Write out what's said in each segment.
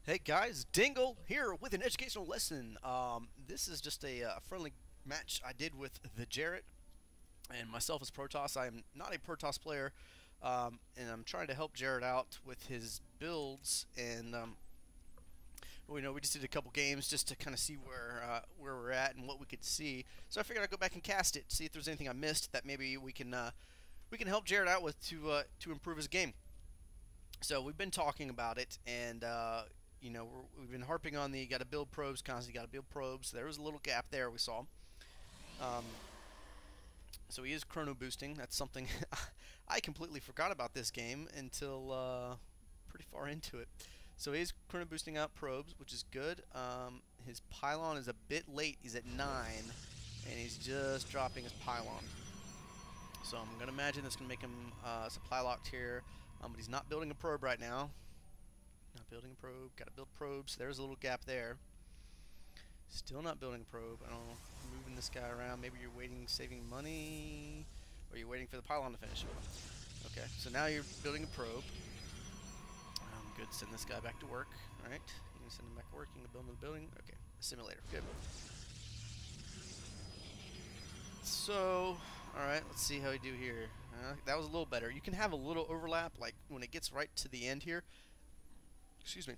Hey guys, Dingle here with an educational lesson. This is just a friendly match I did with TheJerit and myself as Protoss. I am not a Protoss player, and I'm trying to help Jared out with his builds. And we just did a couple games just to kind of see where we're at and what we could see. So I figured I'd go back and cast it, see if there's anything I missed that maybe we can help Jared out with to improve his game. So we've been talking about it, and we've been harping on the got to build probes constantly, got to build probes. So there was a little gap there we saw. So he is chrono boosting. That's something I completely forgot about this game until pretty far into it. So he is chrono boosting out probes, which is good. His pylon is a bit late. He's at 9, and he's just dropping his pylon. So I'm going to imagine that's going to make him supply locked here. But he's not building a probe right now. Not building a probe. Got to build probes. There's a little gap there. Still not building a probe. I don't know. Moving this guy around. Maybe you're waiting, saving money, or you're waiting for the pylon to finish. Okay, so now you're building a probe. Good. Send this guy back to work. All right. You can send him back to work. You can build another building. Okay. Assimilator. Good. So, alright, let's see how we do here. That was a little better. You can have a little overlap, like when it gets right to the end here. Excuse me.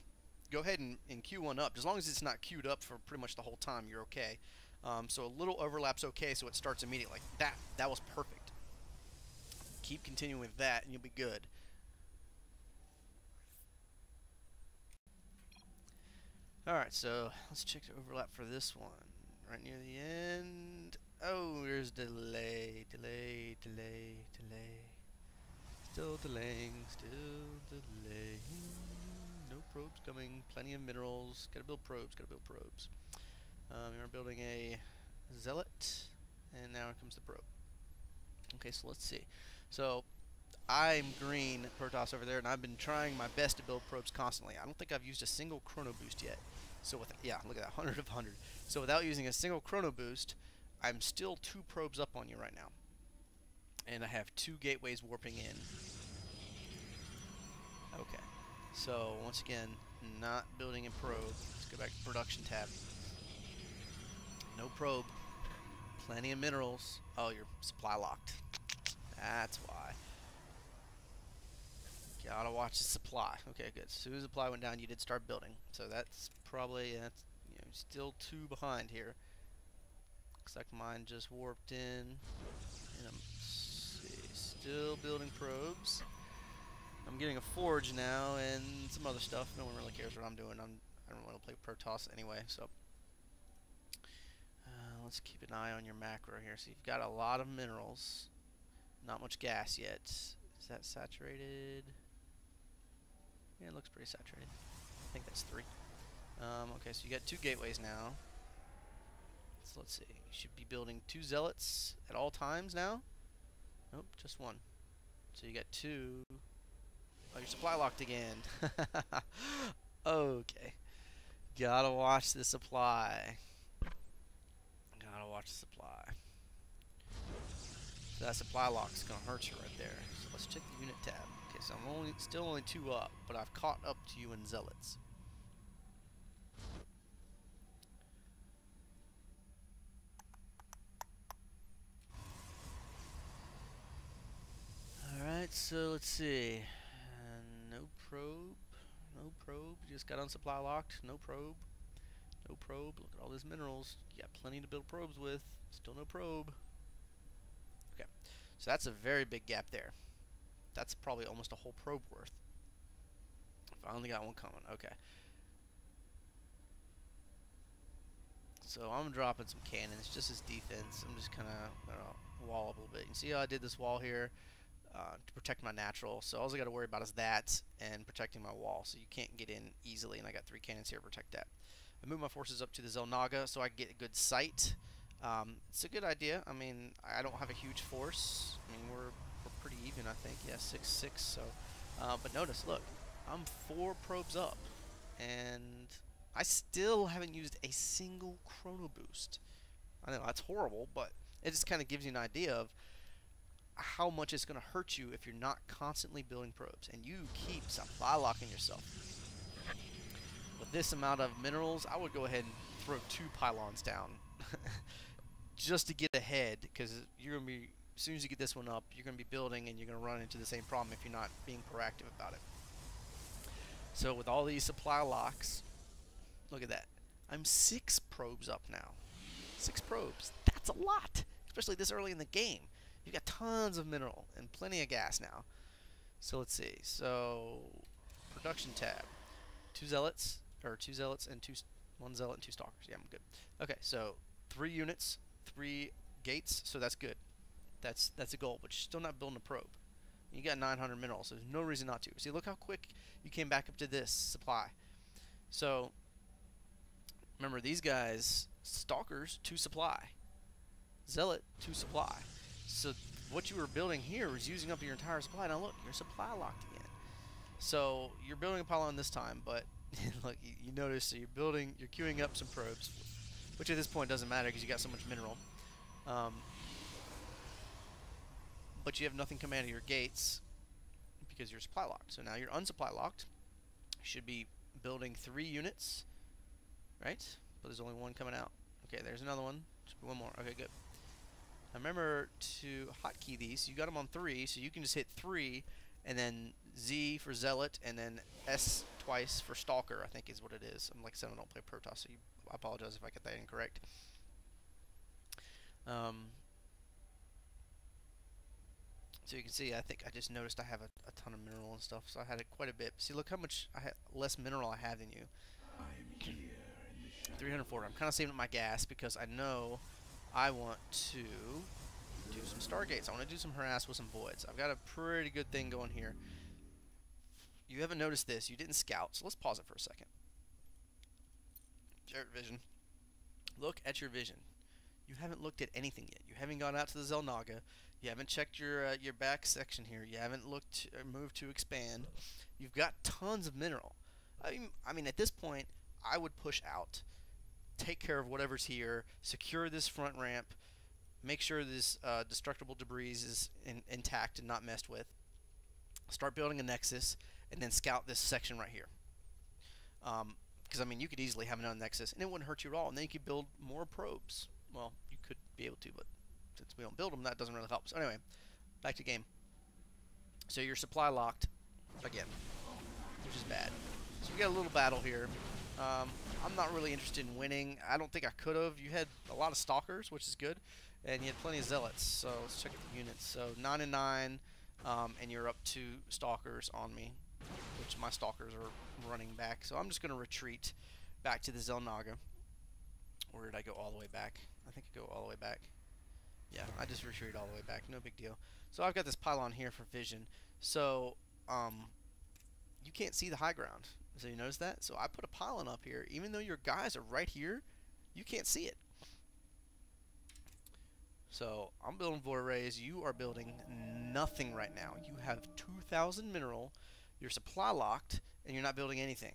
Go ahead and queue one up. As long as it's not queued up for pretty much the whole time, you're okay. So a little overlap's okay, so it starts immediately. Like that was perfect. Keep continuing with that, and you'll be good. Alright, so let's check the overlap for this one. Right near the end. Oh, there's delay. Still delaying. No probes coming. Plenty of minerals. Gotta build probes. We're building a zealot, and now here comes the probe. Okay, so let's see. So I'm green Protoss over there, and I've been trying my best to build probes constantly. I don't think I've used a single chrono boost yet. So look at that, 100 of 100. So without using a single chrono boost, I'm still 2 probes up on you right now. And I have 2 gateways warping in. Okay. So once again, not building a probe. Let's go back to production tab. No probe. Plenty of minerals. Oh, you're supply locked. That's why. Gotta watch the supply. Okay, good. As soon as the supply went down, you did start building. So that's probably still 2 behind here. Looks like mine just warped in, and I'm still building probes. I'm getting a forge now and some other stuff. No one really cares what I'm doing. I don't want to play Protoss anyway. So let's keep an eye on your macro here. So you've got a lot of minerals, not much gas yet. Is that saturated? Yeah, it looks pretty saturated. I think that's 3. Okay, so you got 2 gateways now. So let's see. You should be building 2 zealots at all times now. Nope, just 1. So you got 2. Oh, you're supply locked again. Okay. Gotta watch the supply. So that supply lock's gonna hurt you right there. So let's check the unit tab. Okay, so I'm still only 2 up, but I've caught up to you in zealots. Alright, so let's see. No probe. Just got on supply locked. No probe. Look at all these minerals. You got plenty to build probes with. Still no probe. Okay, so that's a very big gap there. That's probably almost a whole probe worth. Finally got one coming. Okay. So I'm dropping some cannons just as defense. I'm just kind of wall up a little bit. You can see how I did this wall here to protect my natural. So all I got to worry about is that and protecting my wall. So you can't get in easily, and I got 3 cannons here to protect that. I moved my forces up to the Zelnaga so I can get a good sight. It's a good idea. I mean, I don't have a huge force. I mean, we're pretty even, I think. Yeah, 6-6. So, but notice, look, I'm 4 probes up, and I still haven't used a single chrono boost. I know that's horrible, but it just kind of gives you an idea of how much it's going to hurt you if you're not constantly building probes, and you keep supply locking yourself. this amount of minerals, I would go ahead and throw 2 pylons down just to get ahead, because you're going to be, as soon as you get this one up, you're going to be building and you're going to run into the same problem if you're not being proactive about it. So with all these supply locks, look at that. I'm 6 probes up now. 6 probes. That's a lot, especially this early in the game. You've got tons of mineral and plenty of gas now. So let's see. So production tab. 2 zealots, or 2 zealots and 1 zealot and 2 stalkers. Yeah, I'm good. Okay, so 3 units, 3 gates. So that's good. That's a goal, but you're still not building a probe. You got 900 minerals, so there's no reason not to. See, look how quick you came back up to this supply. So remember, these guys, stalkers, 2 supply. Zealot, 2 supply. So what you were building here was using up your entire supply. Now look, your supply locked again. So you're building a pylon this time, but look, you notice, so you're queuing up some probes, which at this point doesn't matter because you got so much mineral. But you have nothing coming out of your gates because you're supply locked. So now you're unsupply locked. You should be building 3 units, right? But there's only 1 coming out. Okay, there's another one. Should be 1 more. Okay, good. Now remember to hotkey these. You got them on 3, so you can just hit 3, and then Z for Zealot, and then S twice for Stalker, I think is what it is. I'm like I said, I don't play Protoss, so I apologize if I get that incorrect. So you can see, I think I just noticed I have a ton of mineral and stuff, so I had it quite a bit. See, look how much less mineral I have than you. 340. I'm kind of saving up my gas because I know I want to do some stargates. I want to do some harass with some voids. I've got a pretty good thing going here. You haven't noticed this. You didn't scout, so let's pause it for a second. JeRit vision. Look at your vision. You haven't looked at anything yet. You haven't gone out to the Xel'Naga. You haven't checked your back section here. You haven't looked or moved to expand. You've got tons of mineral. I mean, at this point, I would push out, take care of whatever's here, secure this front ramp, make sure this destructible debris is intact and not messed with. Start building a nexus, and then scout this section right here. Because I mean, you could easily have another nexus, and it wouldn't hurt you at all. And then you could build more probes. Well, you could be able to, but since we don't build them, that doesn't really help. So anyway, back to game. So you're supply locked again, which is bad. So we got a little battle here. I'm not really interested in winning. I don't think I could have. You had a lot of stalkers, which is good, and you had plenty of zealots. So let's check the units. So 9 and 9, and you're up 2 stalkers on me, which my stalkers are running back. So I'm just going to retreat back to the Xel'Naga. Or did I go all the way back? I think I go all the way back. Yeah, I just retreated all the way back. No big deal. So I've got this pylon here for vision. So you can't see the high ground. So you notice that? So I put a pylon up here. Even though your guys are right here, you can't see it. So I'm building void rays. You are building nothing right now. You have 2,000 mineral. You're supply locked, and you're not building anything.